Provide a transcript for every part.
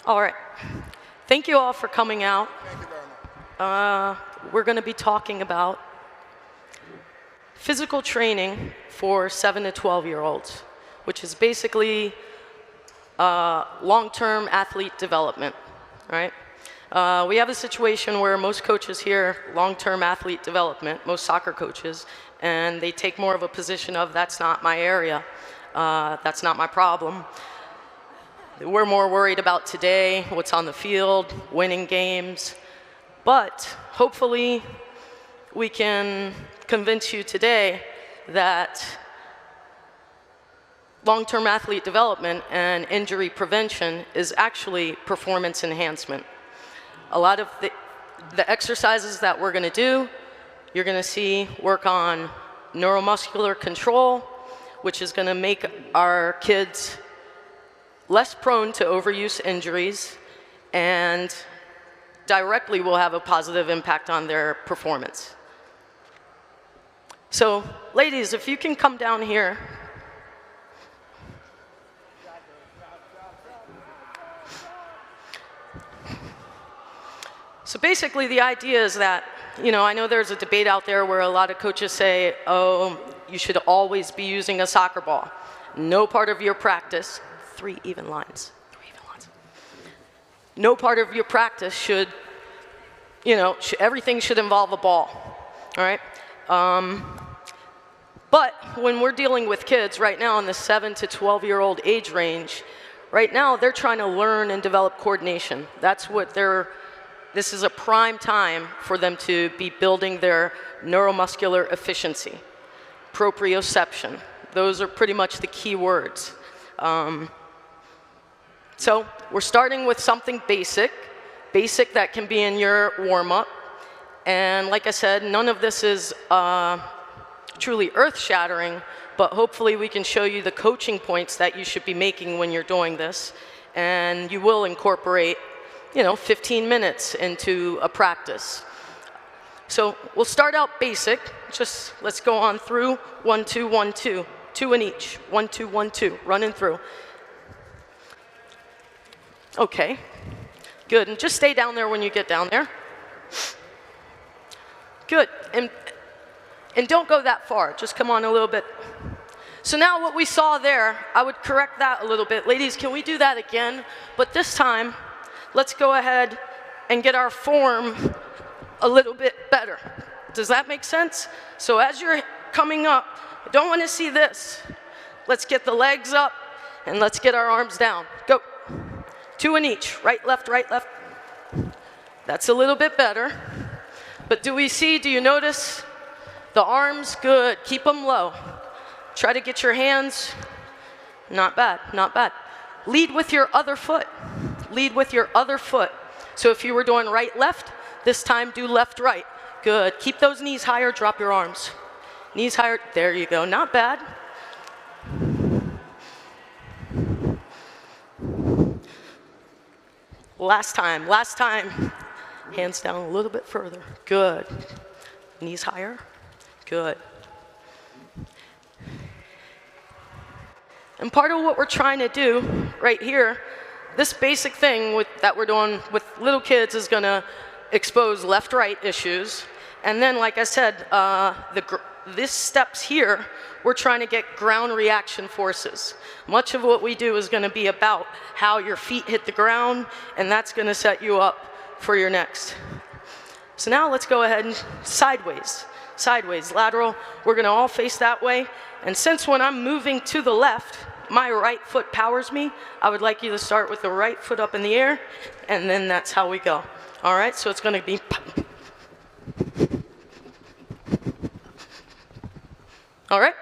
All right. Thank you all for coming out. Thank you very much. We're going to be talking about physical training for 7 to 12-year-olds, which is basically long-term athlete development, right? We have a situation where most coaches hear long-term athlete development, most soccer coaches, and they take more of a position of that's not my area, that's not my problem. We're more worried about today, what's on the field, winning games. But hopefully we can convince you today that long-term athlete development and injury prevention is actually performance enhancement. A lot of the exercises that we're going to do, you're going to see work on neuromuscular control, which is going to make our kids less prone to overuse injuries, and directly will have a positive impact on their performance. So, ladies, if you can come down here. So basically, the idea is that, I know there's a debate out there where a lot of coaches say, oh, you should always be using a soccer ball. No part of your practice. 3 even lines. No part of your practice should, everything should involve a ball, all right? But when we're dealing with kids right now in the 7 to 12-year-old age range, right now they're trying to learn and develop coordination. That's what this is a prime time for them to be building their neuromuscular efficiency, proprioception. Those are pretty much the key words. So we're starting with something basic that can be in your warm-up. And like I said, none of this is truly earth-shattering, but hopefully we can show you the coaching points that you should be making when you're doing this. And you will incorporate, 15 minutes into a practice. So we'll start out basic. Just let's go on through 1, 2, 1, 2. 2 in each. 1, 2, 1, 2. Running through. Okay, good, and just stay down there when you get down there. Good, and don't go that far, just come on a little bit. So now what we saw there, I would correct that a little bit. Ladies, can we do that again? But this time, let's go ahead and get our form a little bit better. Does that make sense? So as you're coming up, I don't want to see this. Let's get the legs up, and let's get our arms down. Go. 2 in each, right, left, right, left. That's a little bit better. But do you notice the arms? Good, keep them low. Try to get your hands, not bad, not bad. Lead with your other foot, lead with your other foot. So if you were doing right, left, this time do left, right. Good, keep those knees higher, drop your arms. Knees higher, there you go, not bad. Last time, hands down a little bit further, good. Knees higher, good. And part of what we're trying to do right here, this basic thing that we're doing with little kids is gonna expose left-right issues. And then, like I said, these steps here, we're trying to get ground reaction forces. Much of what we do is going to be about how your feet hit the ground, and that's going to set you up for your next. So now let's go ahead and sideways, lateral. We're going to all face that way. And since when I'm moving to the left, my right foot powers me, I would like you to start with the right foot up in the air, and then that's how we go. All right, so it's going to be all right,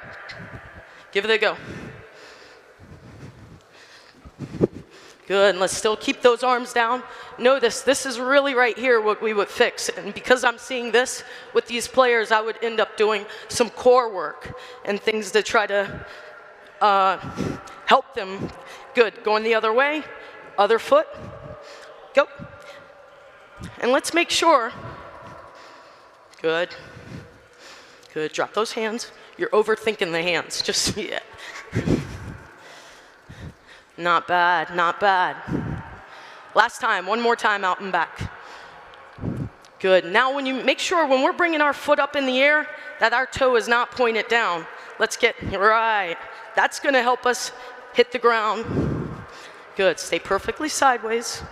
give it a go. Good, and let's still keep those arms down. Notice, this is really right here what we would fix. And because I'm seeing this with these players, I would end up doing some core work and things to try to help them. Good, going the other way, other foot, go. And let's make sure, good, good, drop those hands. You're overthinking the hands, just, yeah. Not bad, not bad. Last time, one more time out and back. Good. Now when you make sure when we're bringing our foot up in the air that our toe is not pointed down. Let's get right. That's going to help us hit the ground. Good. Stay perfectly sideways.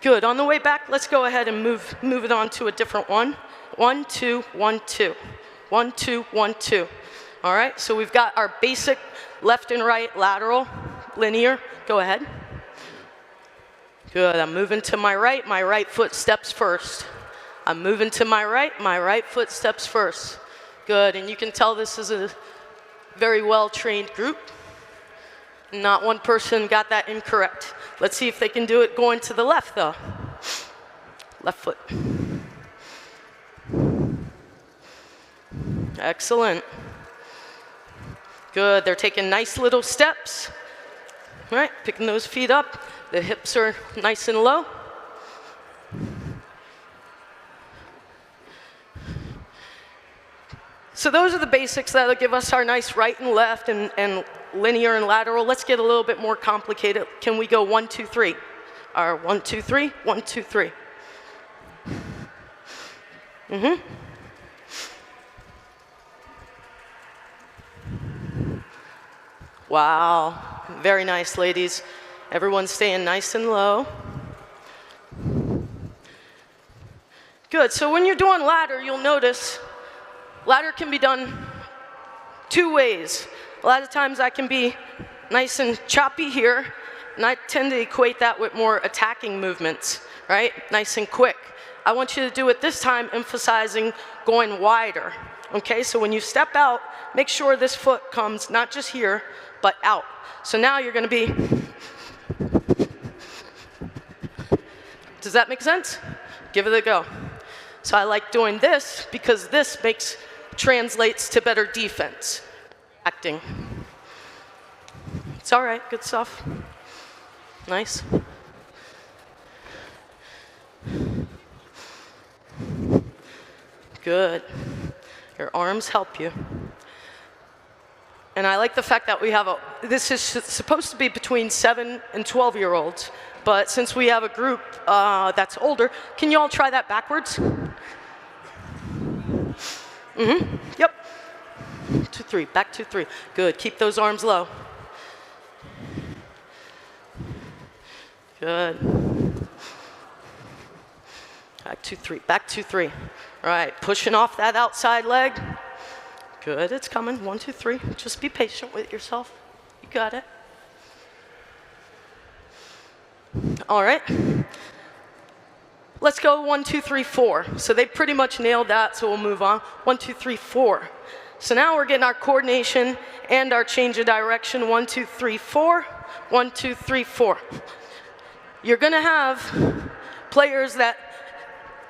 Good. On the way back, let's go ahead and move it on to a different one. 1, 2, 1, 2. 1, 2, 1, 2. All right. So we've got our basic left and right lateral, linear. Go ahead. Good. I'm moving to my right foot steps first. I'm moving to my right foot steps first. Good. And you can tell this is a very well-trained group. Not one person got that incorrect. Let's see if they can do it going to the left, though. Left foot. Excellent. Good. They're taking nice little steps. All right. Picking those feet up. The hips are nice and low. So those are the basics that'll give us our nice right and left and linear and lateral. Let's get a little bit more complicated. Can we go 1, 2, 3? Or 1, 2, 3, 1, 2, 3. Wow. Very nice, ladies. Everyone's staying nice and low. Good. So when you're doing ladder, you'll notice ladder can be done 2 ways. A lot of times I can be nice and choppy here, and I tend to equate that with more attacking movements, right? Nice and quick. I want you to do it this time, emphasizing going wider. Okay, so when you step out, make sure this foot comes not just here, but out. So now you're going to be... Does that make sense? Give it a go. So I like doing this because this translates to better defense. Acting. It's all right, good stuff. Nice. Good. Your arms help you. And I like the fact that we have this is supposed to be between 7 and 12-year-olds, but since we have a group that's older, can you all try that backwards? Yep. 2, 3, back 2, 3. Good, keep those arms low. Good. Back 2, 3, back 2, 3. All right, pushing off that outside leg. Good, it's coming. 1, 2, 3. Just be patient with yourself. You got it. All right. Let's go 1, 2, 3, 4. So they pretty much nailed that, so we'll move on. 1, 2, 3, 4. So now we're getting our coordination and our change of direction. 1, 2, 3, 4. 1, 2, 3, 4. You're going to have players that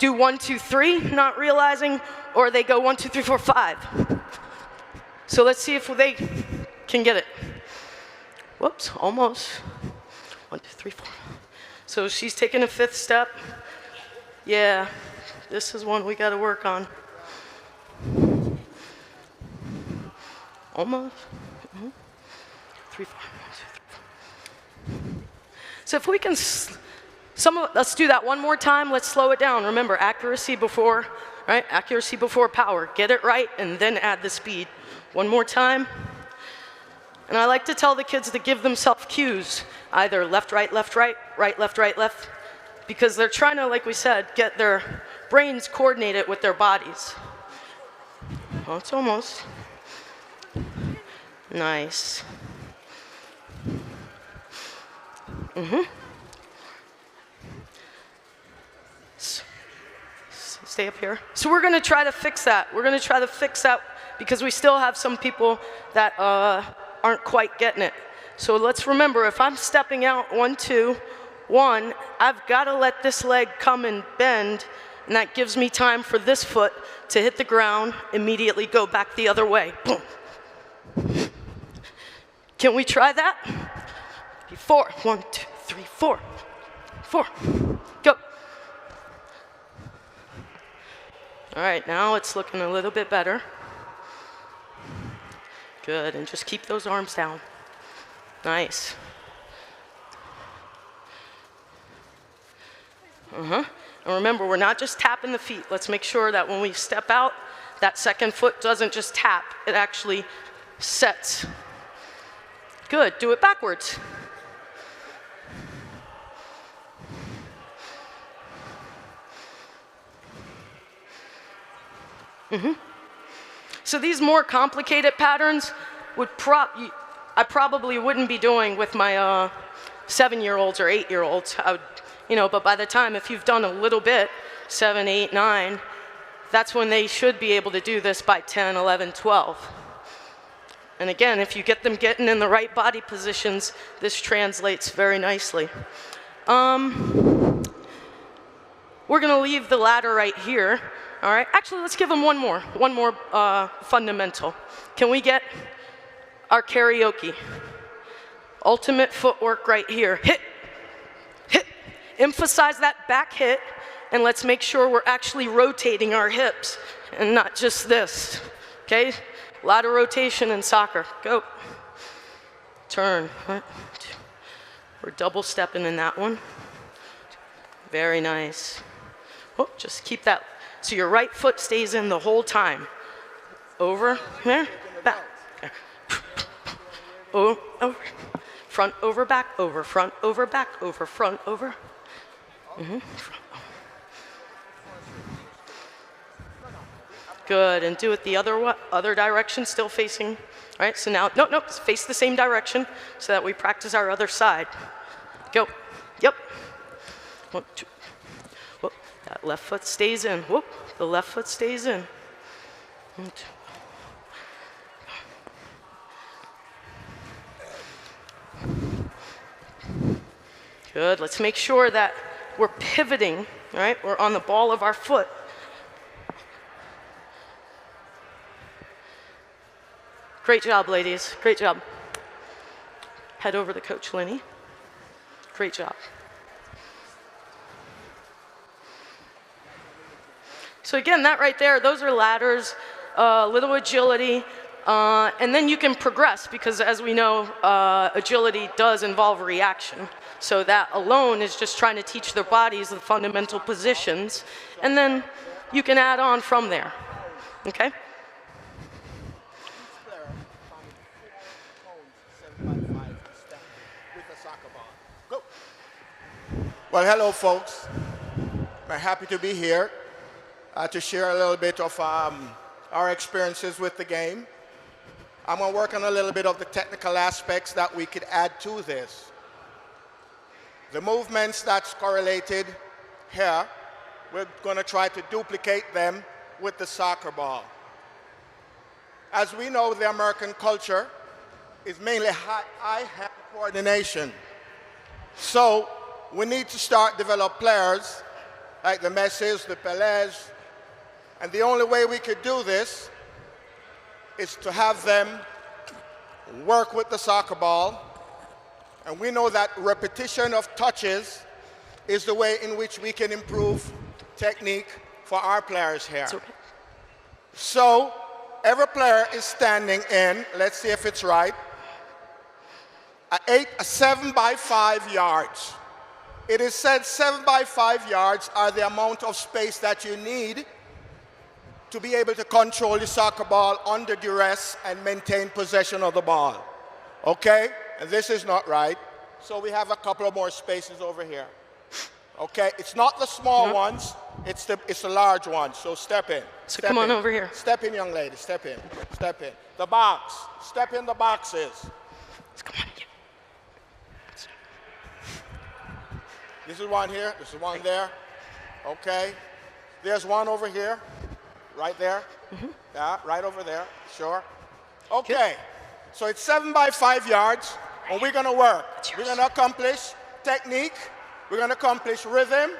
do 1, 2, 3, not realizing, or they go 1, 2, 3, 4, 5. So let's see if they can get it. Whoops, almost. 1, 2, 3, 4. So she's taking a 5th step. Yeah, this is one we got to work on. Almost. 3, 4. 1, 2, 3, 4. So if we can, let's do that one more time. Let's slow it down. Remember, accuracy before, right? Accuracy before power. Get it right, and then add the speed. One more time. And I like to tell the kids to give themselves cues, either left, right, left, right, right, left, right, left, because they're trying to, like we said, get their brains coordinated with their bodies. Oh, it's almost. Nice. Stay up here. So we're going to try to fix that. We're going to try to fix that because we still have some people that aren't quite getting it. So let's remember, if I'm stepping out 1, 2, 1, I've got to let this leg come and bend, and that gives me time for this foot to hit the ground, immediately go back the other way. Boom. Can we try that? 4. 1, 2, 3, 4. 4. Go. All right, now it's looking a little bit better. Good, and just keep those arms down. Nice. And remember, we're not just tapping the feet. Let's make sure that when we step out, that second foot doesn't just tap, it actually sets. Good, do it backwards. So these more complicated patterns would I probably wouldn't be doing with my 7-year-olds or 8-year-olds. I would, but by the time, if you've done a little bit, 7, 8, 9, that's when they should be able to do this by 10, 11, 12. And again, if you get them getting in the right body positions, this translates very nicely. We're gonna leave the ladder right here. All right, actually, let's give them one more fundamental. Can we get our karaoke? Ultimate footwork right here. Hit, hit. Emphasize that back hit, and let's make sure we're actually rotating our hips and not just this, okay? A lot of rotation in soccer. Go. Turn. We're double stepping in that one. Very nice. Oh, just keep that. So your right foot stays in the whole time. Over, there, back. There. Oh, over. Front, over, back, over, front, over, back, over, front, over. Front. Good, and do it the other direction, still facing. All right, so now, no, face the same direction so that we practice our other side. Go, yep. 1, 2. Whoop, that left foot stays in. Whoop, the left foot stays in. 1, 2. Good, let's make sure that we're pivoting, all right? We're on the ball of our foot. Great job, ladies, great job. Head over to Coach Lenny. Great job. So again, that right there, those are ladders, little agility, and then you can progress because as we know, agility does involve reaction. So that alone is just trying to teach their bodies the fundamental positions, and then you can add on from there, okay? Well, hello, folks. I'm happy to be here to share a little bit of our experiences with the game. I'm going to work on a little bit of the technical aspects that we could add to this. The movements that's correlated here, we're going to try to duplicate them with the soccer ball. As we know, the American culture is mainly eye-hand coordination. So we need to start develop players like the Messis, the Pelés, and the only way we could do this is to have them work with the soccer ball. And we know that repetition of touches is the way in which we can improve technique for our players here. Okay. So every player is standing in, let's see if it's right, 7 by 5 yards. It is said 7 by 5 yards are the amount of space that you need to be able to control the soccer ball under duress and maintain possession of the ball. Okay? And this is not right. So we have a couple of more spaces over here. Okay? It's not the small ones, it's the large ones. So step in. So step come on in. over here. Step in, young lady. Step in. Step in. The box. Step in the boxes. Come on. This is one here. This is one there. Okay. There's one over here. Right there. Yeah, right over there. Sure. Okay. So it's 7 by 5 yards, and we're going to work. We're going to accomplish technique. We're going to accomplish rhythm.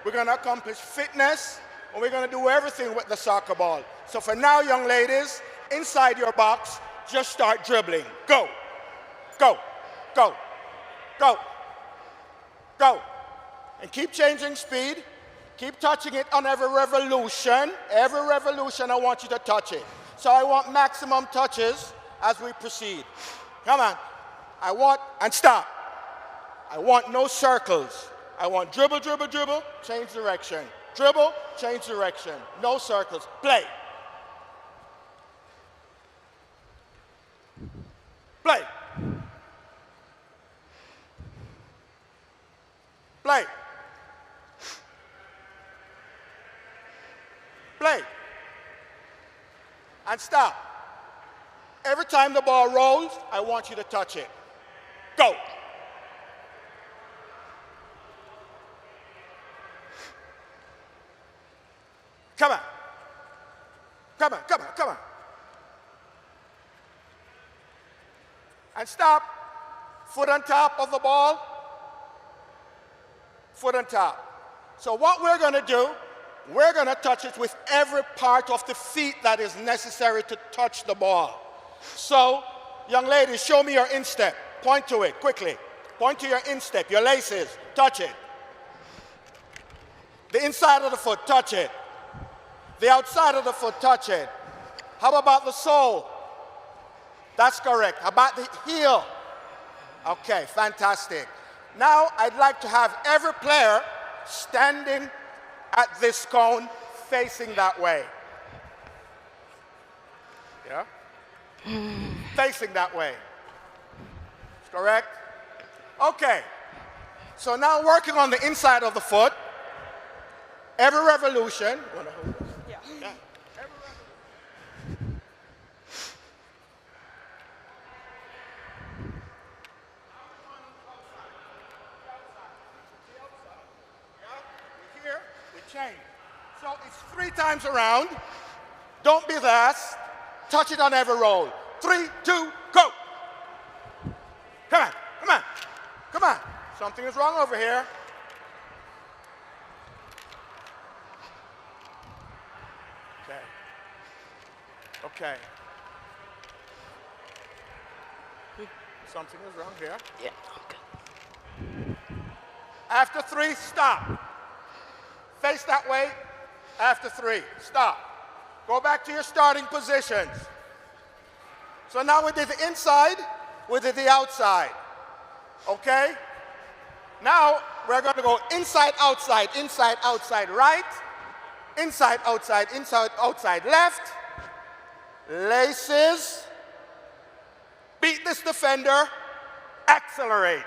We're going to accomplish fitness, and we're going to do everything with the soccer ball. So for now, young ladies, inside your box, just start dribbling. Go. Go. Go. Go. Go. And keep changing speed. Keep touching it on every revolution. Every revolution, I want you to touch it. So I want maximum touches as we proceed. Come on. and stop. I want no circles. I want dribble, dribble, dribble, change direction. Dribble, change direction. No circles. Play. Play. Play. Play. And stop. Every time the ball rolls, I want you to touch it. Go. Come on. Come on, come on, come on. And stop. Foot on top of the ball. Foot on top. So what we're going to do, we're going to touch it with every part of the feet that is necessary to touch the ball. So, young ladies, show me your instep. Point to it quickly. Point to your instep, your laces. Touch it. The inside of the foot, touch it. The outside of the foot, touch it. How about the sole? That's correct. How about the heel? Okay, fantastic. Now, I'd like to have every player standing at this cone facing that way. Yeah? Facing that way. Correct? Okay. So now working on the inside of the foot. Every revolution. Yeah. Yeah. Every revolution. Here, we change. So it's 3 times around. Don't be last. Touch it on every roll. 3, 2, go. Come on, come on, come on. Something is wrong over here. Okay. Okay. Something is wrong here. Yeah, okay. After 3, stop. Face that way. After 3, stop. Go back to your starting positions. So now we did the inside, we did the outside. Okay? Now we're going to go inside, outside, right. Inside, outside, left. Laces. Beat this defender. Accelerate.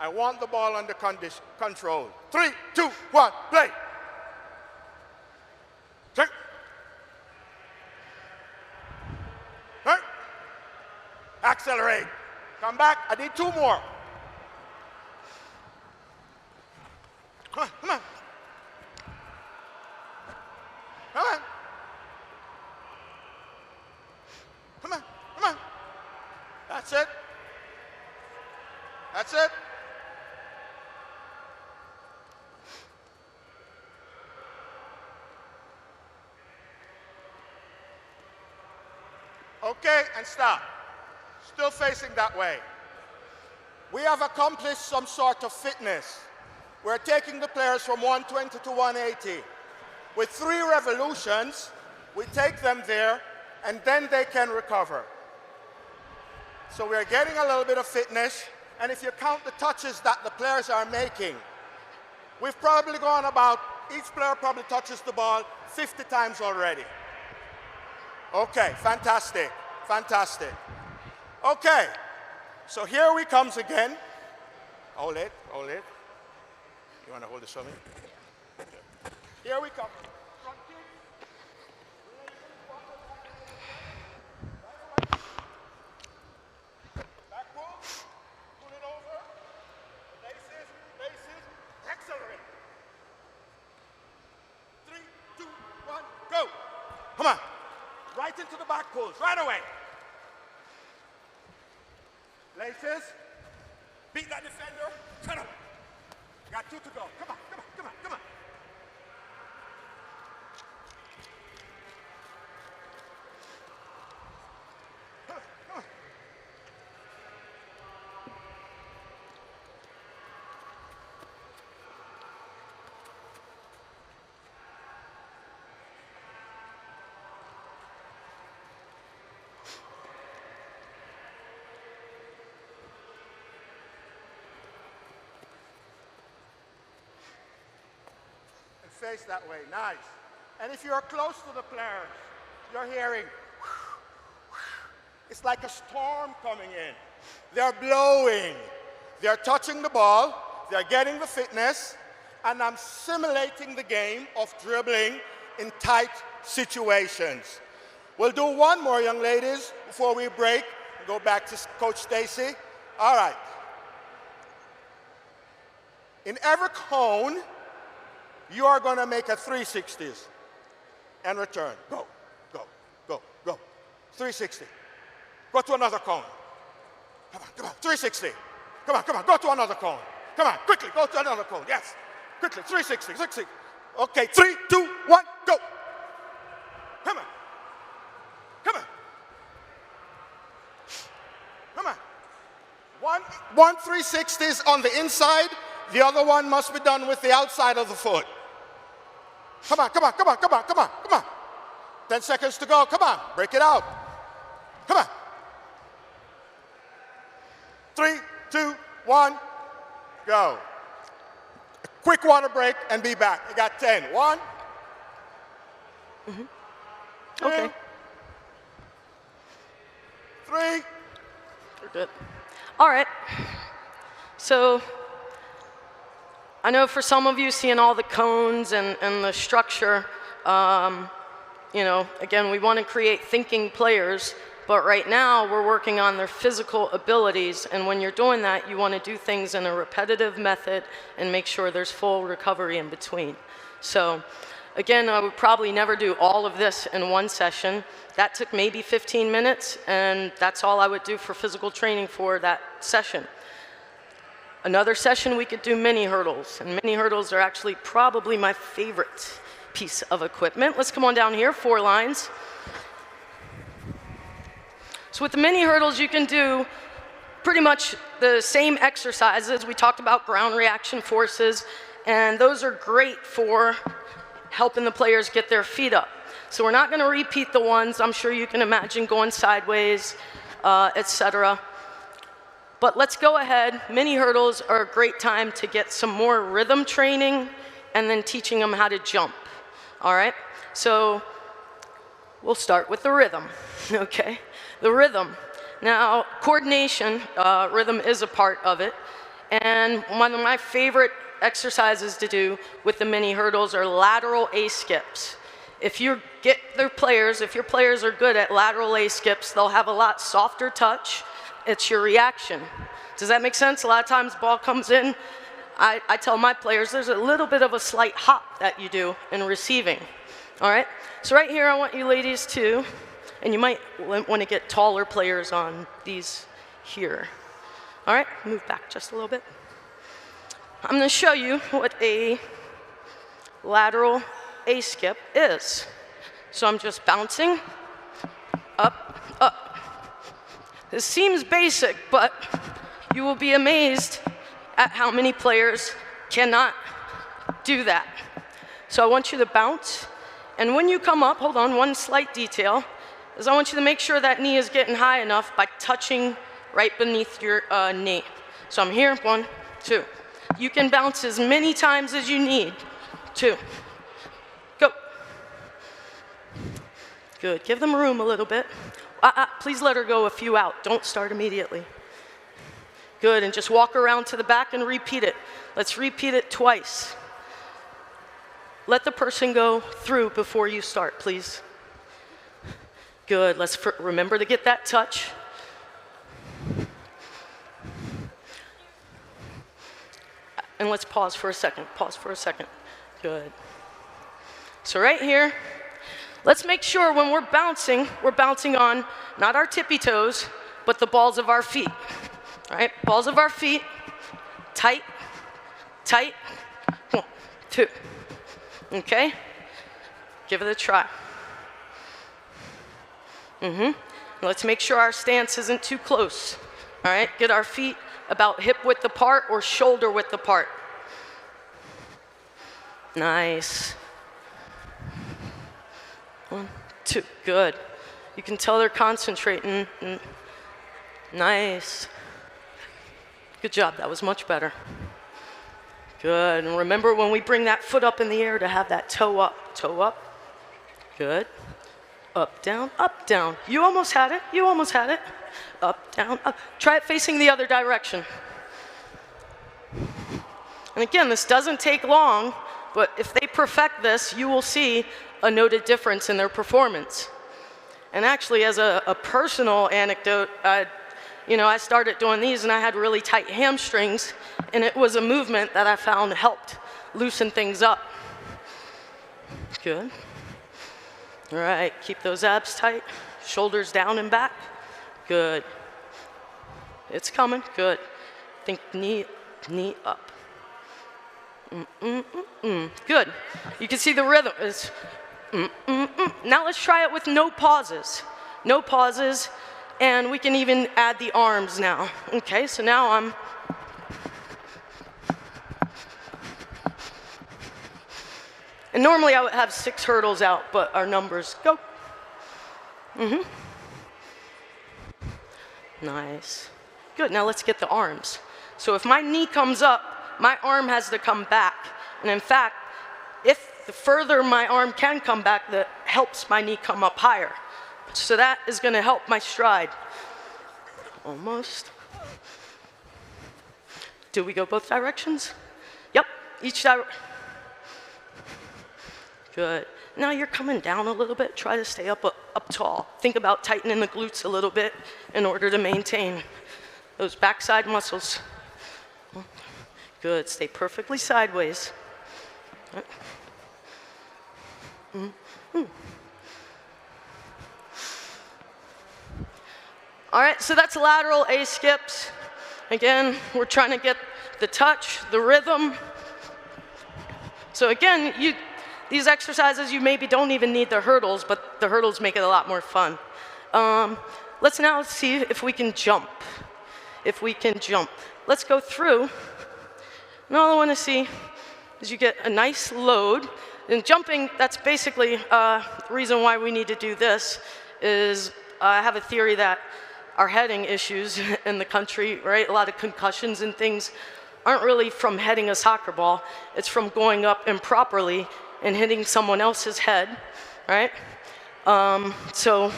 I want the ball under control. 3, 2, 1, play. Check. Right. Accelerate. Come back. I need 2 more. Come on, come on. Come on. Come on, come on. That's it. That's it. Okay, and stop. Still facing that way. We have accomplished some sort of fitness. We're taking the players from 120 to 180. With 3 revolutions, we take them there, and then they can recover. So we're getting a little bit of fitness, and if you count the touches that the players are making, we've probably gone about, each player probably touches the ball 50 times already. Okay, fantastic, fantastic. Okay, so here we comes again. Hold it, hold it. You want to hold this for me? Here we come. Front kick. Back pull. Pull it over. Laces, laces. Accelerate. 3, 2, 1, go. Come on. Right into the back pulls, right away. Laces. Beat that defender. Cut him. Got 2 to go. Come on, come on, come on, come on. Come on. face that way. Nice. And if you're close to the players, you're hearing, it's like a storm coming in. They're blowing. They're touching the ball. They're getting the fitness. And I'm simulating the game of dribbling in tight situations. We'll do one more, young ladies, before we break and go back to Coach Staci. All right. In every cone, you are going to make a 360s and return. Go, go, go, go. 360. Go to another cone. Come on, 360. Come on, go to another cone. Come on, quickly, go to another cone. Yes, quickly, 360, 60. Okay, 3, 2, 1, go. Come on. Come on. Come on. One 360s on the inside. The other one must be done with the outside of the foot. Come on, come on, come on, come on, come on, come on. 10 seconds to go. Come on, break it out. Come on. 3, 2, 1, go. A quick water break and be back. You got 10. 1. Mm-hmm. 2. Okay. 3. We're good. All right. So I know for some of you seeing all the cones and the structure, you know, again, we want to create thinking players, but right now we're working on their physical abilities, and when you're doing that, you want to do things in a repetitive method and make sure there's full recovery in between. So again, I would probably never do all of this in one session. That took maybe 15 minutes, and that's all I would do for physical training for that session. Another session, we could do mini hurdles, and mini hurdles are actually probably my favorite piece of equipment. Let's come on down here, 4 lines. So with the mini hurdles, you can do pretty much the same exercises. We talked about ground reaction forces, and those are great for helping the players get their feet up. So we're not going to repeat the ones I'm sure you can imagine going sideways, etc. But let's go ahead. Mini hurdles are a great time to get some more rhythm training and then teaching them how to jump. All right? So we'll start with the rhythm, okay? The rhythm. Now, coordination, rhythm is a part of it. And one of my favorite exercises to do with the mini hurdles are lateral A-skips. If your players are good at lateral A-skips, they'll have a lot softer touch. It's your reaction. Does that make sense? A lot of times ball comes in, I tell my players there's a little bit of a slight hop that you do in receiving. All right? So right here I want you ladies to, and you might want to get taller players on these here. All right? Move back just a little bit. I'm going to show you what a lateral A-skip is. So I'm just bouncing up, up. This seems basic, but you will be amazed at how many players cannot do that. So I want you to bounce, and when you come up, hold on, one slight detail, is I want you to make sure that knee is getting high enough by touching right beneath your knee. So I'm here, 1, 2. You can bounce as many times as you need. 2. Go. Good, give them room a little bit. Please let her go a few out. Don't start immediately. Good, and just walk around to the back and repeat it. Let's repeat it twice. Let the person go through before you start, please. Good, let's remember to get that touch. And let's pause for a second, Good. So right here, let's make sure when we're bouncing on not our tippy toes, but the balls of our feet. All right, balls of our feet, tight, tight, 1, 2. Okay? Give it a try. Let's make sure our stance isn't too close. All right, get our feet about hip width apart or shoulder width apart. Nice. 1, 2, good. You can tell they're concentrating. Nice. Good job, that was much better. Good, and remember when we bring that foot up in the air to have that toe up. Good. Up, down, up, down. You almost had it, you almost had it. Up, down, up. Try it facing the other direction. And again, this doesn't take long, but if they perfect this, you will see a noted difference in their performance. And actually, as a personal anecdote, I started doing these and I had really tight hamstrings, and it was a movement that I found helped loosen things up. Good. All right, keep those abs tight, shoulders down and back. Good. It's coming, good. Think knee up. Good. You can see the rhythm is Now let's try it with no pauses. No pauses, and we can even add the arms now. Okay, so now I'm and normally I would have 6 hurdles out, but our numbers go. Nice. Good, now let's get the arms. So if my knee comes up, my arm has to come back. And in fact, if the further my arm can come back, that helps my knee come up higher. So that is gonna help my stride. Almost. Do we go both directions? Yep, each direction. Good. Now you're coming down a little bit. Try to stay up tall. Think about tightening the glutes a little bit in order to maintain those backside muscles. Good. Stay perfectly sideways. All right, so that's lateral A skips. Again, we're trying to get the touch, the rhythm. So again, these exercises, you maybe don't even need the hurdles, but the hurdles make it a lot more fun. Let's now see if we can jump. Let's go through. And all I want to see is you get a nice load. And jumping, that's basically the reason why we need to do this is I have a theory that our heading issues in the country, right? A lot of concussions and things aren't really from heading a soccer ball. It's from going up improperly and hitting someone else's head, right? So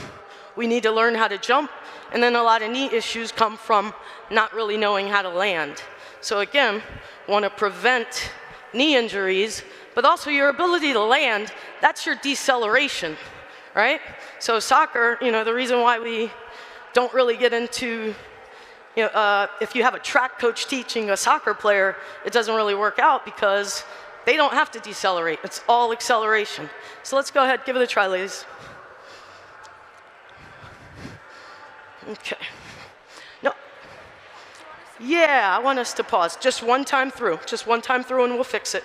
we need to learn how to jump, and then a lot of knee issues come from not really knowing how to land. So again, want to prevent knee injuries, but also your ability to land, that's your deceleration, right? So soccer, the reason why we don't really get into, if you have a track coach teaching a soccer player, it doesn't really work out because they don't have to decelerate. It's all acceleration. So let's go ahead, give it a try, ladies. Okay. No. Yeah, I want us to pause. Just one time through. Just one time through and we'll fix it.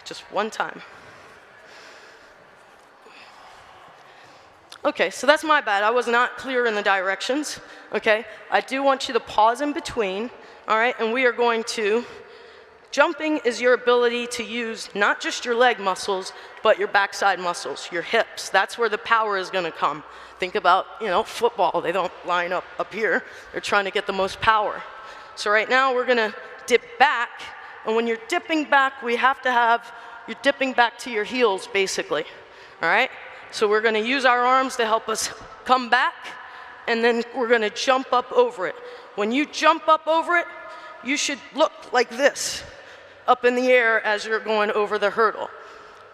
Just one time. Okay, so that's my bad. I was not clear in the directions, okay? I do want you to pause in between, all right? And we are going to, jumping is your ability to use not just your leg muscles, but your backside muscles, your hips. That's where the power is gonna come. Think about, football. They don't line up here. They're trying to get the most power. So right now we're gonna dip back, and when you're dipping back, you're dipping back to your heels, basically, all right? So we're gonna use our arms to help us come back, and then we're gonna jump up over it. When you jump up over it, you should look like this, up in the air as you're going over the hurdle.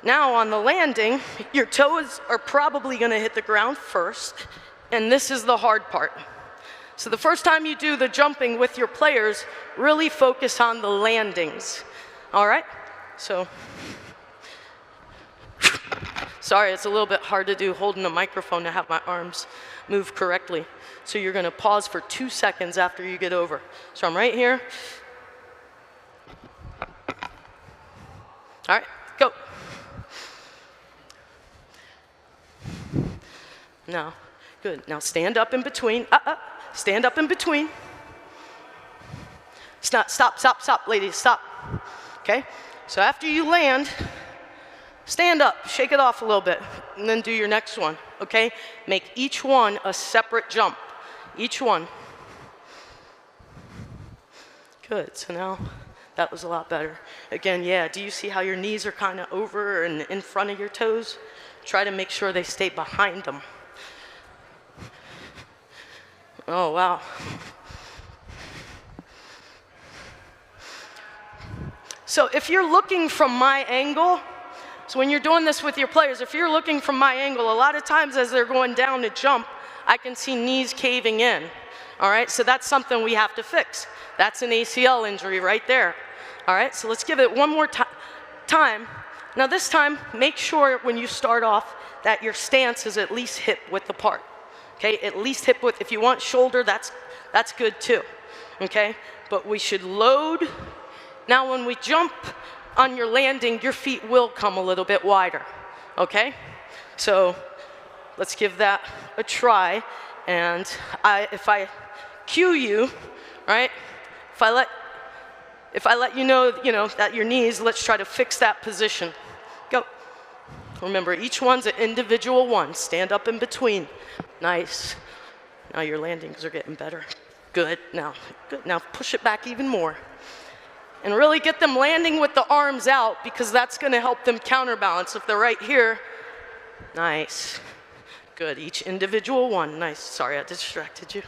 Now on the landing, your toes are probably gonna hit the ground first, and this is the hard part. So the first time you do the jumping with your players, really focus on the landings, all right? So. Sorry, it's a little bit hard to do holding a microphone to have my arms move correctly. So you're gonna pause for 2 seconds after you get over. So I'm right here. All right, go. Now, good. Now stand up in between. Stand up in between. Stop, ladies, stop. Okay, so after you land, stand up, shake it off a little bit, and then do your next one, okay? Make each one a separate jump, each one. Good, so now that was a lot better. Again, yeah, do you see how your knees are kind of over and in front of your toes? Try to make sure they stay behind them. Oh, wow. So if you're looking from my angle, so when you're doing this with your players, if you're looking from my angle, a lot of times as they're going down to jump, I can see knees caving in. All right, so that's something we have to fix. That's an ACL injury right there. All right, so let's give it one more time. Now this time, make sure when you start off that your stance is at least hip width apart. Okay, at least hip width. If you want shoulder, that's good too. Okay, but we should load. Now when we jump on your landing, your feet will come a little bit wider. Okay, so let's give that a try. And if I cue you, right? If I let you know that your knees, let's try to fix that position. Go. Remember, each one's an individual one. Stand up in between. Nice. Now your landings are getting better. Good. Now push it back even more. And really get them landing with the arms out, because that's going to help them counterbalance. If they're right here, nice. Good. Each individual one. Nice. Sorry, I distracted you.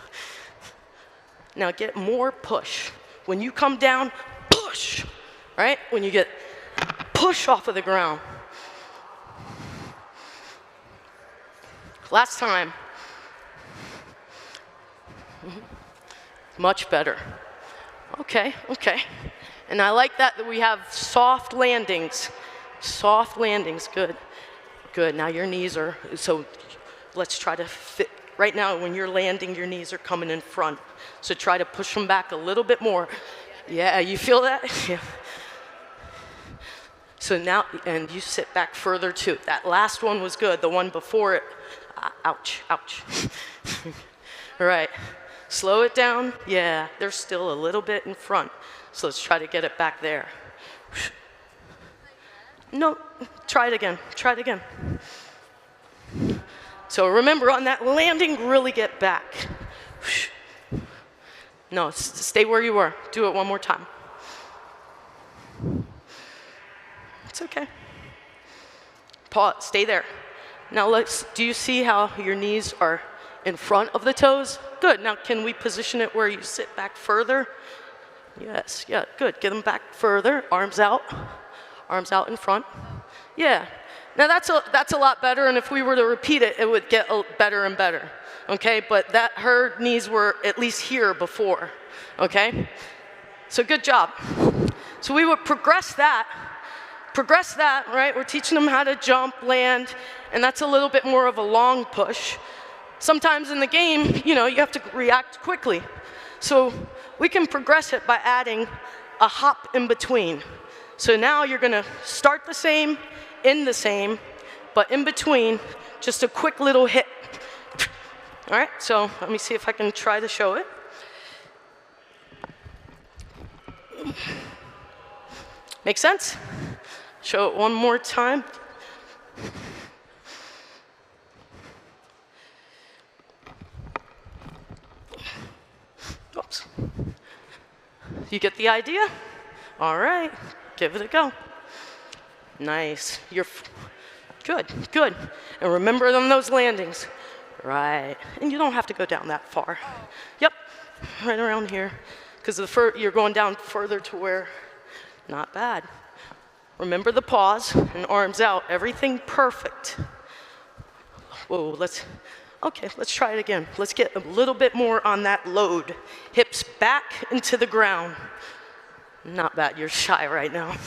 Now get more push. When you come down, push. Right? When you get push off of the ground. Last time. Much better. Okay. And I like that we have soft landings. Soft landings. Good. Now your knees are, so let's try to fit. Right now, when you're landing, your knees are coming in front. So try to push them back a little bit more. Yeah, you feel that? Yeah. So now, and you sit back further too. That last one was good. The one before it, ouch. All right, slow it down. Yeah, they're still a little bit in front. So let's try to get it back there. No, try it again. So remember, on that landing, really get back. No, stay where you were. Do it one more time. It's okay. Pause, stay there. Now do you see how your knees are in front of the toes? Good, now can we position it where you sit back further? Yes, yeah, good. Get them back further, arms out in front. Yeah. Now that's a lot better, and if we were to repeat it, it would get better and better, okay? But her knees were at least here before, okay? So good job. So we would progress that, right? We're teaching them how to jump, land, and that's a little bit more of a long push. Sometimes in the game, you have to react quickly. So we can progress it by adding a hop in between. So now you're gonna start the same, end the same, but in between, just a quick little hit. All right, so let me see if I can try to show it. Make sense? Show it one more time. Oops. You get the idea? All right, give it a go. Nice. You're good. And remember those landings. Right. And you don't have to go down that far. Yep. Right around here. Because you're going down further to where, not bad. Remember the pause and arms out. Everything perfect. Whoa, let's try it again. Let's get a little bit more on that load. Hips back into the ground. Not bad, you're shy right now.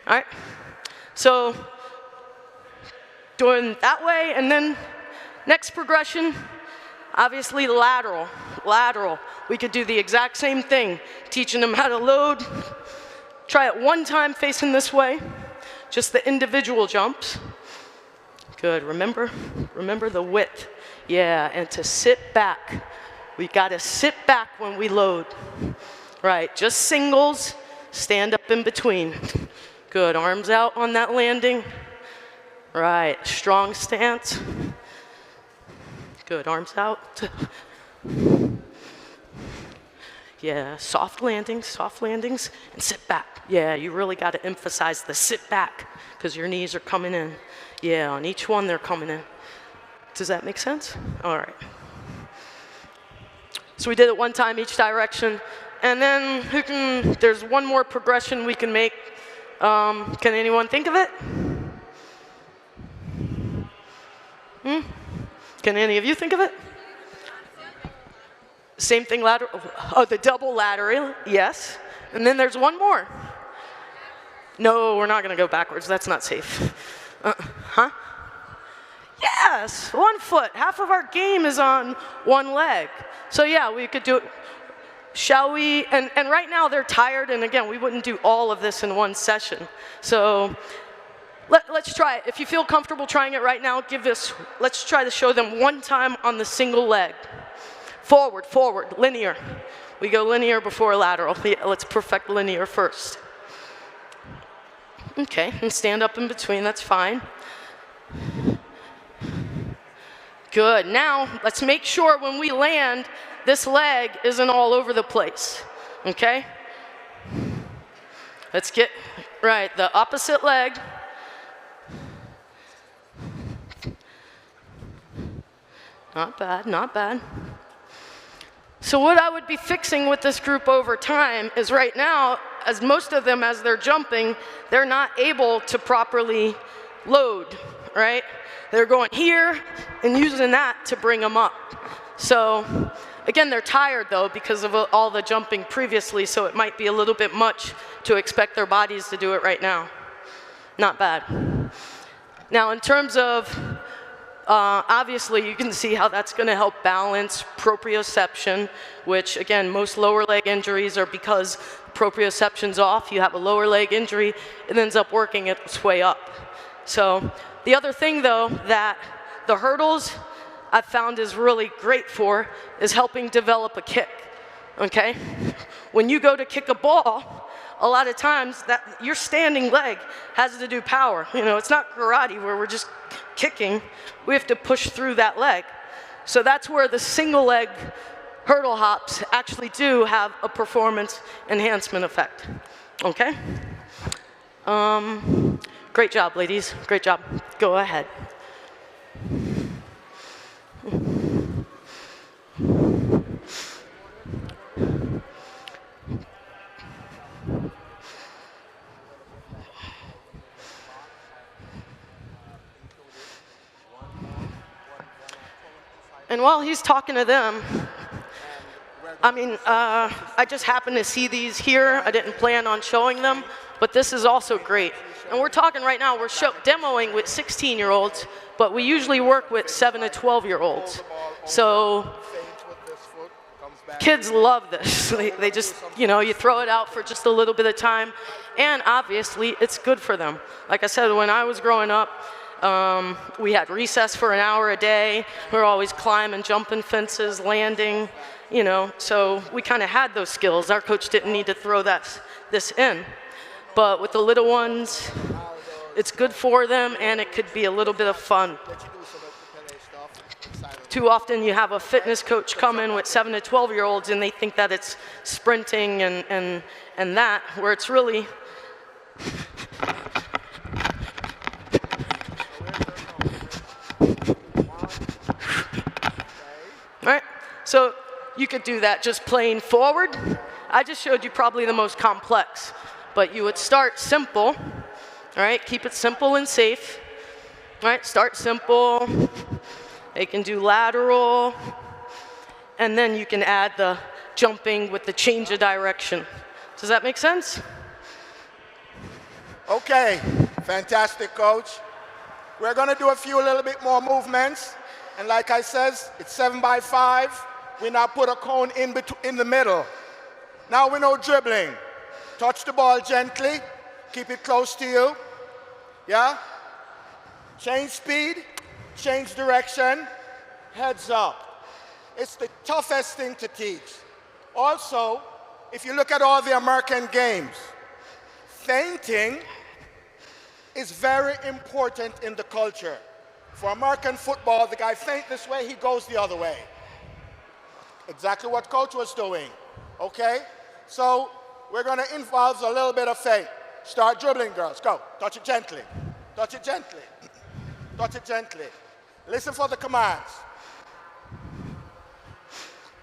All right, so doing that way, and then next progression, obviously lateral. We could do the exact same thing, teaching them how to load. Try it one time facing this way, just the individual jumps. Good, remember the width. Yeah, and to sit back. We gotta sit back when we load. Right, just singles, stand up in between. Good, arms out on that landing. Right, strong stance. Good, arms out. Yeah, soft landings, and sit back. Yeah, you really got to emphasize the sit back because your knees are coming in. Yeah, on each one they're coming in. Does that make sense? All right. So we did it one time each direction. And then there's one more progression we can make. Can anyone think of it? Can any of you think of it? Same thing, lateral. Oh, the double lateral, yes. And then there's one more. No, we're not going to go backwards. That's not safe. Huh? Yes, 1 foot. Half of our game is on one leg. So yeah, we could do it. Shall we? And right now they're tired, and again, we wouldn't do all of this in one session. So let's try it. If you feel comfortable trying it right now, let's try to show them one time on the single leg. Forward, forward, linear. We go linear before lateral. Yeah, let's perfect linear first. Okay, and stand up in between, that's fine. Good, now let's make sure when we land, this leg isn't all over the place, okay? Let's get, right, the opposite leg. Not bad, not bad. So what I would be fixing with this group over time is right now, as most of them, as they're jumping, they're not able to properly load, right? They're going here and using that to bring them up. So again, they're tired though because of all the jumping previously, so it might be a little bit much to expect their bodies to do it right now. Not bad. Now in terms of obviously, you can see how that's going to help balance proprioception, which, again, most lower leg injuries are because proprioception's off. You have a lower leg injury, it ends up working its way up. So the other thing, though, that the hurdles I've found is really great for is helping develop a kick, okay? When you go to kick a ball, a lot of times that your standing leg has to do power. You know, it's not karate where we're just kicking. We have to push through that leg. So that's where the single leg hurdle hops actually do have a performance enhancement effect. Okay? Great job, ladies. Great job. Go ahead. And while he's talking to them, I mean, I just happened to see these here. I didn't plan on showing them, but this is also great. And we're talking right now, we're demoing with 16-year-olds, but we usually work with 7 to 12-year-olds. So kids love this. They just, you know, you throw it out for just a little bit of time, and obviously it's good for them. Like I said, when I was growing up, we had recess for an hour a day. We were always climbing, jumping fences, landing, you know, so we kind of had those skills. Our coach didn't need to throw this in. But with the little ones, it's good for them, and it could be a little bit of fun. Too often you have a fitness coach come in with 7 to 12-year-olds, and they think that it's sprinting and that, where it's really... All right, so you could do that just plain forward. I just showed you probably the most complex, but you would start simple, all right? Keep it simple and safe, all right? Start simple. They can do lateral, and then you can add the jumping with the change of direction. Does that make sense? Okay, fantastic, coach. We're gonna do a little bit more movements. And like I says, it's 7 by 5. We now put a cone in the middle. Now we know dribbling. Touch the ball gently. Keep it close to you. Yeah? Change speed, change direction, heads up. It's the toughest thing to teach. Also, if you look at all the American games, feinting is very important in the culture. For American football, the guy feint this way, he goes the other way. Exactly what coach was doing. Okay? So we're going to involve a little bit of faith. Start dribbling, girls. Go. Touch it gently. Touch it gently. Touch it gently. Listen for the commands.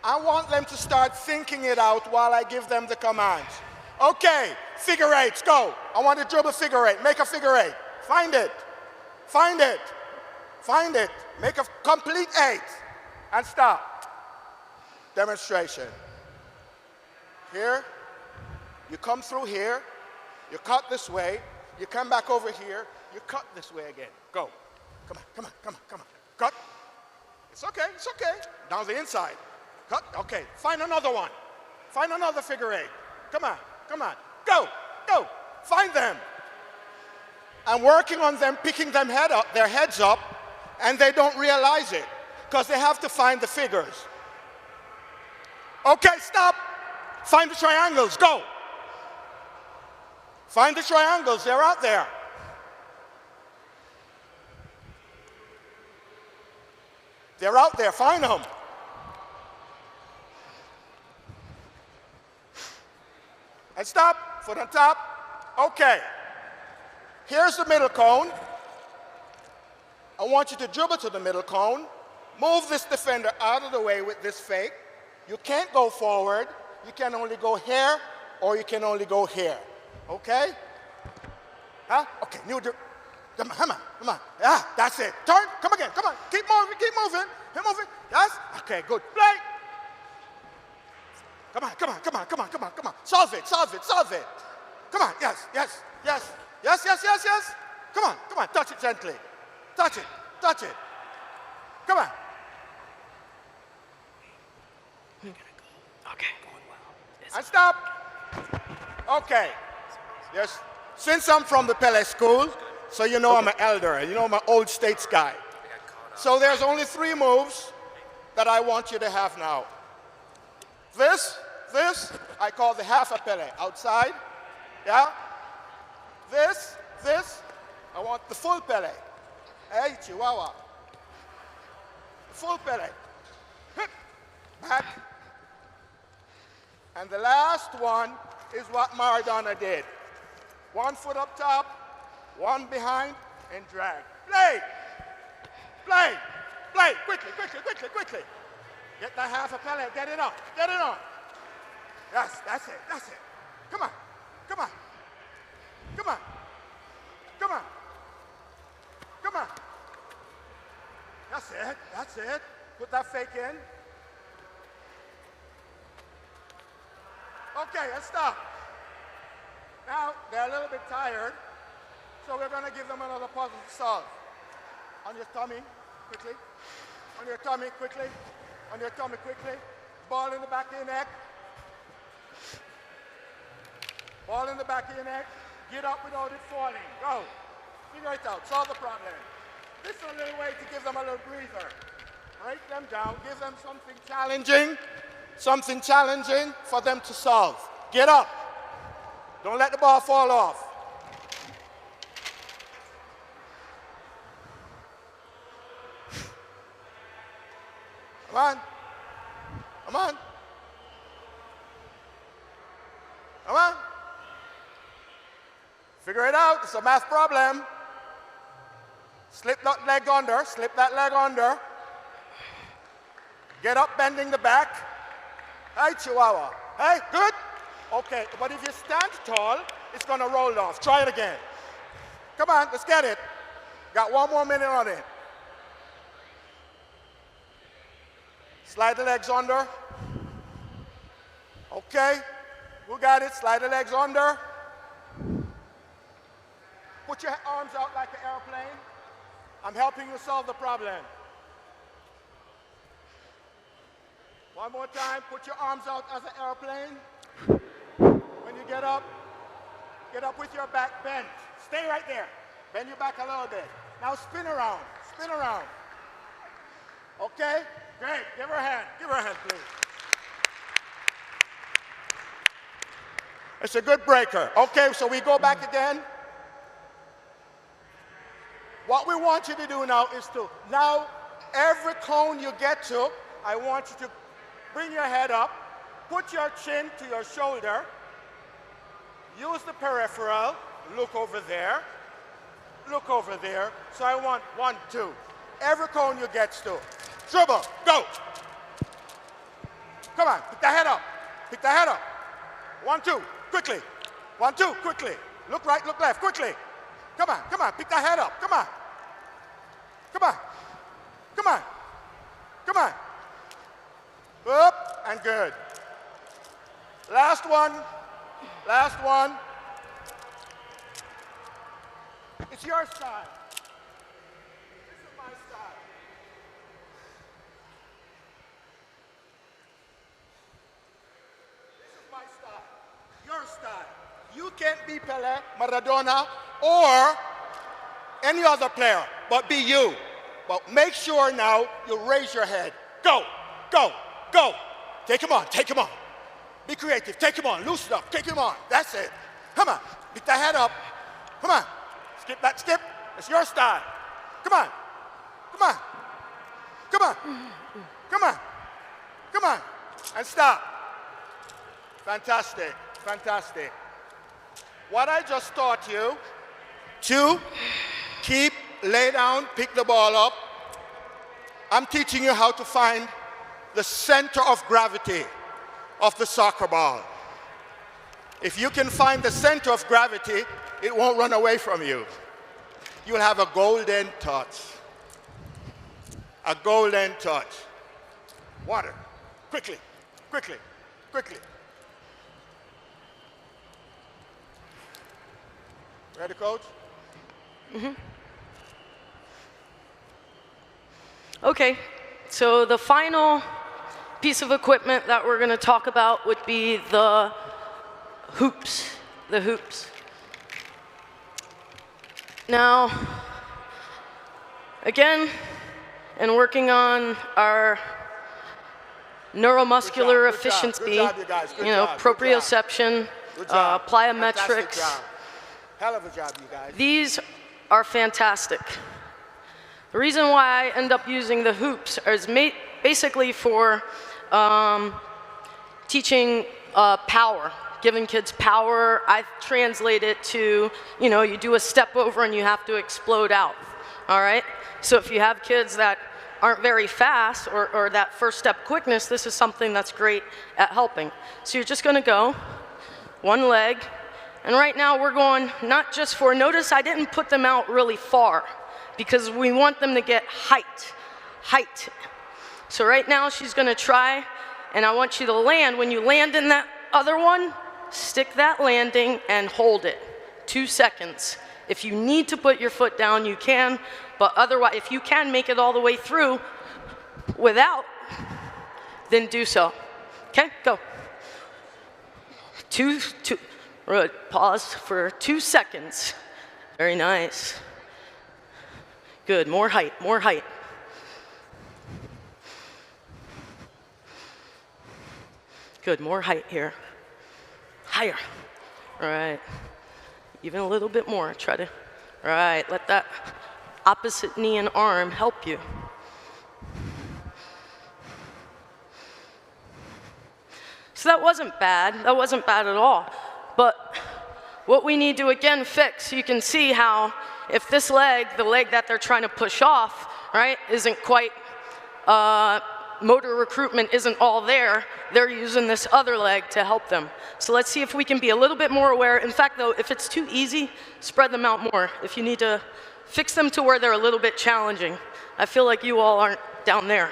I want them to start thinking it out while I give them the commands. Okay, figure eights, go. I want to dribble figure eight. Make a figure eight. Find it. Find it. Find it. Make a complete eight. And stop. Demonstration. Here. You come through here. You cut this way. You come back over here. You cut this way again. Go. Come on, come on, come on, come on. Cut. It's okay, it's okay. Down the inside. Cut. Okay. Find another one. Find another figure eight. Come on, come on. Go, go. Find them. I'm working on them, picking them their heads up, and they don't realize it because they have to find the figures. Okay, stop. Find the triangles. Go. Find the triangles. They're out there. They're out there. Find them. And stop. Foot on top. Okay. Here's the middle cone. I want you to dribble to the middle cone. Move this defender out of the way with this fake. You can't go forward. You can only go here or you can only go here. Okay? Huh? Okay. New come on, come on, come on. Yeah, that's it. Turn. Come again. Come on. Keep moving. Keep moving. Keep moving. Yes? Okay, good. Play. Come on, come on, come on, come on, come on, come on. Solve it, solve it, solve it. Come on. Yes, yes, yes. Yes, yes, yes, yes. Come on, come on. Touch it gently. Touch it, touch it. Come on. Okay. Going well. And stop. Okay. Yes. Since I'm from the Pele school, so you know I'm an elder, you know I'm an old states guy. So there's only 3 moves that I want you to have now. This, I call the half a Pele. Outside, yeah? This, I want the full Pele. Hey, Chihuahua. Full Pele. Back. And the last one is what Maradona did. 1 foot up top, 1 behind, and drag. Play! Play! Play! Quickly, quickly, quickly, quickly. Get that half a Pele, get it up, get it on. Yes, that's it, that's it. Come on, come on, come on, come on, come on. That's it, that's it. Put that fake in. Okay, let's stop. Now, they're a little bit tired, so we're gonna give them another puzzle to solve. On your tummy, quickly. On your tummy, quickly. On your tummy, quickly. Ball in the back of your neck. Ball in the back of your neck. Get up without it falling. Go. Figure it out. Solve the problem. This is a little way to give them a little breather. Break them down. Give them something challenging for them to solve. Get up. Don't let the ball fall off. Come on. Come on. Come on. Figure it out. It's a math problem. Slip that leg under. Slip that leg under. Get up, bending the back. Hey, Chihuahua. Hey, good? Okay, but if you stand tall, it's going to roll off. Try it again. Come on, let's get it. Got 1 more minute on it. Slide the legs under. Okay, who got it? Slide the legs under. Put your arms out like an airplane. I'm helping you solve the problem. 1 more time, put your arms out as an airplane. When you get up with your back bent. Stay right there. Bend your back a little bit. Now spin around, spin around. Okay, great, give her a hand, please. It's a good breaker. Okay, so we go back again. What we want you to do now is every cone you get to, I want you to bring your head up put your chin to your shoulder. Use the peripheral. Look over there. Look over there. So I want 1, 2. Every cone you get to. Dribble. Go. Come on. Pick the head up. Pick the head up. 1, 2. Quickly. 1, 2. Quickly. Look right, look left. Quickly. Come on. Come on. Pick the head up. Come on. Come on. Come on. Come on. Up and good. Last one. Last one. It's your style. This is my style. This is my style. Your style. You can't be Pelé, Maradona, or any other player, but be you. But make sure now you raise your head. Go, go, go. Take him on, take him on. Be creative, take him on, loosen up, take him on. That's it. Come on, pick the head up. Come on, skip that skip. It's your style. Come on, come on, come on, come on, come on, and stop. Fantastic, fantastic. What I just taught you, 2, keep, lay down, pick the ball up. I'm teaching you how to find the center of gravity of the soccer ball. If you can find the center of gravity, it won't run away from you. You'll have a golden touch. A golden touch. Water. Quickly, quickly, quickly. Ready, coach? Mm-hmm. Okay, so the final piece of equipment that we're going to talk about would be the hoops. The hoops. Now, again, in working on our neuromuscular efficiency, proprioception, plyometrics. Hell of a job, you guys. These are fantastic. The reason why I end up using the hoops is basically for teaching power, giving kids power. I translate it to, you do a step over and you have to explode out, all right? So if you have kids that aren't very fast or that first step quickness, this is something that's great at helping. So you're just gonna go one leg, and right now we're going not just for, notice I didn't put them out really far because we want them to get height. So right now she's gonna try, and I want you to land. When you land in that other one, stick that landing and hold it, 2 seconds. If you need to put your foot down, you can, but otherwise, if you can make it all the way through without, then do so. Okay, go. Two. Good. Pause for 2 seconds. Very nice. Good. More height, more height. Good. More height here. Higher. All right. Even a little bit more. Try to. All right. Let that opposite knee and arm help you. So that wasn't bad. That wasn't bad at all. But what we need to, again, fix, you can see how if this leg, the leg that they're trying to push off, right, isn't quite, motor recruitment isn't all there, they're using this other leg to help them. So let's see if we can be a little bit more aware. In fact, though, if it's too easy, spread them out more. If you need to fix them to where they're a little bit challenging. I feel like you all aren't down there.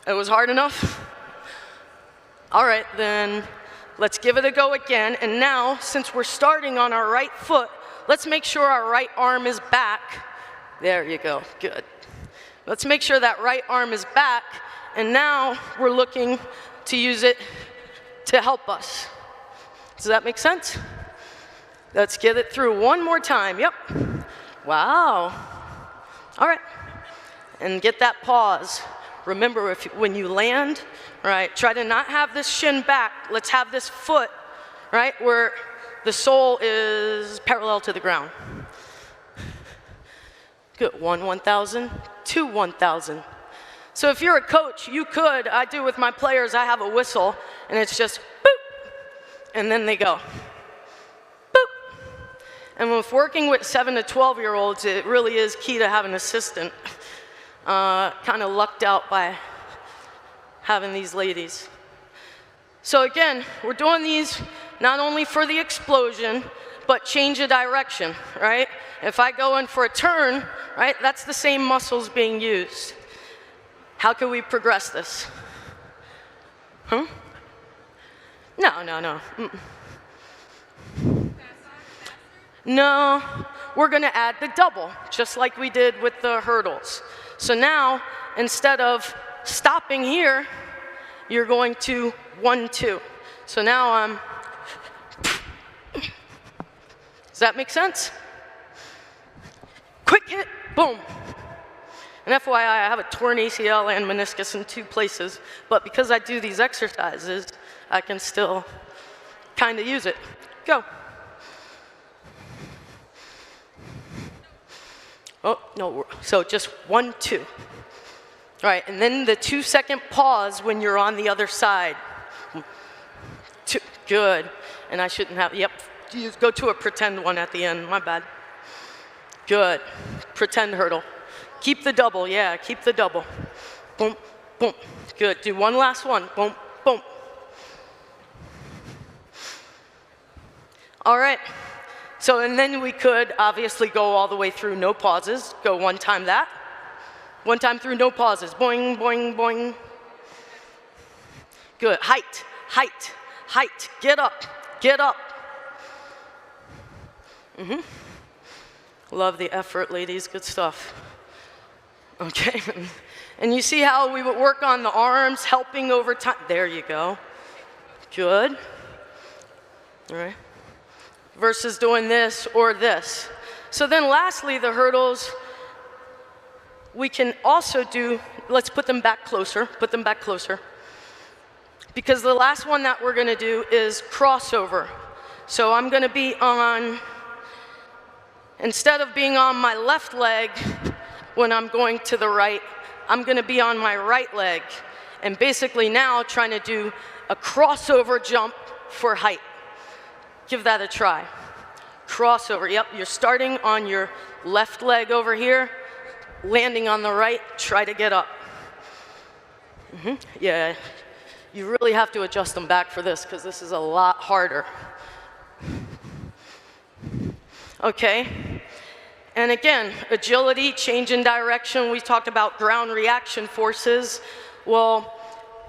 It was hard enough? All right, then. Let's give it a go again, and now, since we're starting on our right foot, let's make sure our right arm is back. There you go, good. Let's make sure that right arm is back, and now we're looking to use it to help us. Does that make sense? Let's get it through one more time, yep. Wow. All right, and get that pause. Remember, when you land, right, try to not have this shin back. Let's have this foot, right, where the sole is parallel to the ground. Good, 1, 1,000, 2, 1,000. So if you're a coach, you could, I do with my players, I have a whistle, and it's just boop, and then they go. Boop. And with working with 7 to 12-year-olds, it really is key to have an assistant. Kind of lucked out by having these ladies. So again, we're doing these not only for the explosion, but change of direction, right? If I go in for a turn, right, that's the same muscles being used. How can we progress this? Huh? No, no, no. No, we're gonna add the double, just like we did with the hurdles. So now, instead of stopping here, you're going to 1, 2. So now I'm, does that make sense? Quick hit, boom. And FYI, I have a torn ACL and meniscus in 2 places, but because I do these exercises, I can still kind of use it. Go. Oh, no, so just 1, 2. All right, and then the 2-second pause when you're on the other side. 2, good. And I shouldn't have, yep, you go to a pretend one at the end, my bad. Good, pretend hurdle. Keep the double, yeah, keep the double. Boom, boom, good. Do one last one, boom, boom. All right, so and then we could obviously go all the way through, no pauses. Go one time that. One time through, no pauses. Boing, boing, boing. Good. Height, height, height. Get up, get up. Love the effort, ladies. Good stuff. Okay. And you see how we would work on the arms, helping over time. There you go. Good. All right. Versus doing this or this. So then lastly, the hurdles, we can also do, let's put them back closer, put them back closer. Because the last one that we're gonna do is crossover. So I'm gonna be on, instead of being on my left leg when I'm going to the right, I'm gonna be on my right leg. And basically now trying to do a crossover jump for height. Give that a try. Crossover, yep, you're starting on your left leg over here, landing on the right, try to get up. Yeah, you really have to adjust them back for this because this is a lot harder. Okay, and again, agility, change in direction. We talked about ground reaction forces. Well,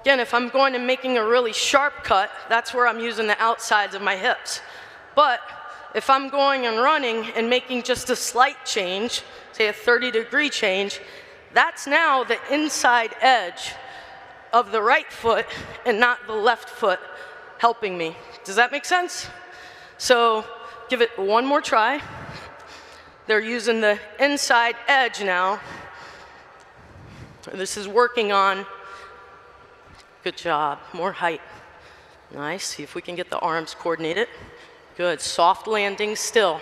again, if I'm going and making a really sharp cut, that's where I'm using the outsides of my hips. But if I'm going and running and making just a slight change, say a 30-degree change, that's now the inside edge of the right foot and not the left foot helping me. Does that make sense? So give it one more try. They're using the inside edge now. This is working on, good job, more height. Nice, see if we can get the arms coordinated. Good, soft landings still,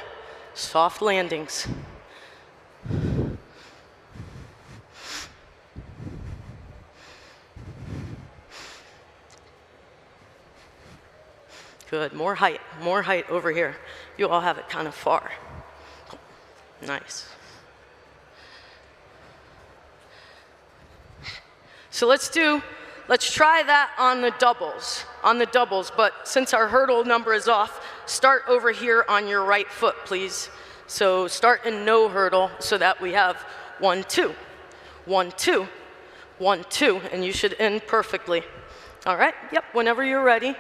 soft landings. Good, more height over here. You all have it kind of far. Nice. So let's try that on the doubles, but since our hurdle number is off, start over here on your right foot, please. So start in no hurdle so that we have 1, 2, 1, 2, 1, 2, and you should end perfectly. All right, yep, whenever you're ready.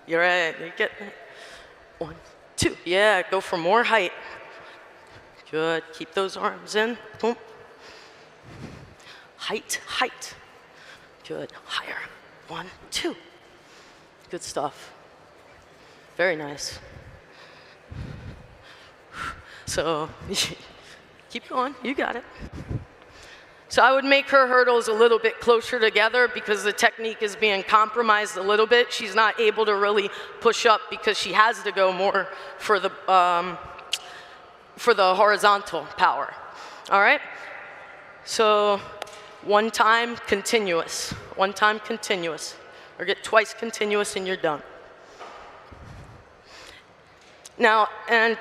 You're right, you get 1, 2, yeah, go for more height. Good, keep those arms in, boom. Height, height. Good, higher. 1, 2. Good stuff. Very nice. So, keep going, you got it. So I would make her hurdles a little bit closer together because the technique is being compromised a little bit. She's not able to really push up because she has to go more for the horizontal power. All right? So, one time, continuous. one time continuous, or get twice continuous and you're done. Now, and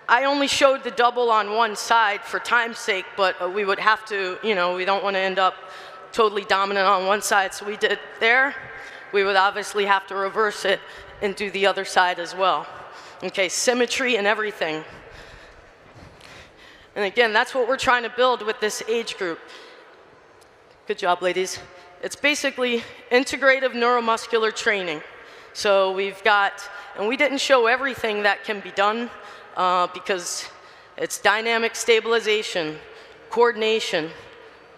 I only showed the double on one side for time's sake, but we would have to, you know, we don't want to end up totally dominant on one side, so we did there. We would obviously have to reverse it and do the other side as well. Okay, symmetry and everything. And again, that's what we're trying to build with this age group. Good job, ladies. It's basically integrative neuromuscular training. So we've got, and we didn't show everything that can be done because it's dynamic stabilization, coordination,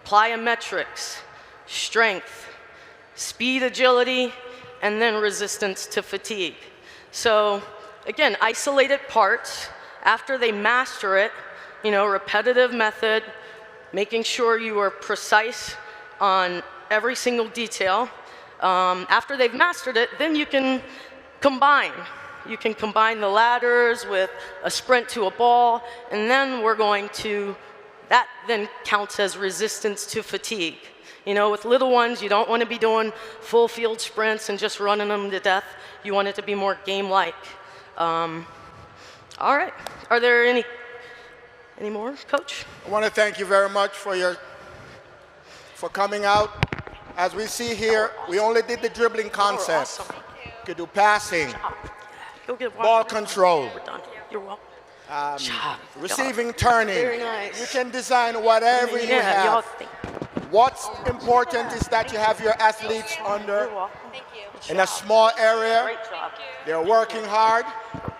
plyometrics, strength, speed, agility, and then resistance to fatigue. So again, isolated parts. After they master it, you know, repetitive method, making sure you are precise on every single detail. After they've mastered it, then you can combine. You can combine the ladders with a sprint to a ball, and then we're going to, that then counts as resistance to fatigue. You know, with little ones, you don't want to be doing full field sprints and just running them to death. You want it to be more game-like. All right, are there any more, Coach? I want to thank you very much for coming out. As we see here, we only did the dribbling concept. Awesome. You could do passing, Go get ball control, We're done. You're welcome. receiving, turning. Very nice. You can design whatever you y'all have. think. What's important is that you have your athletes under You're welcome. in a small area. Great job. They're working hard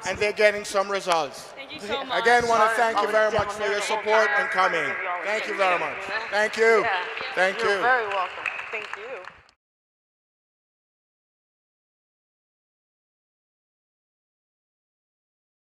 and they're getting some results. Thank you so much. Again, want to thank you very much for your support and coming. Thank you very much. Thank you. Yeah. Thank You're you. very welcome. Thank you.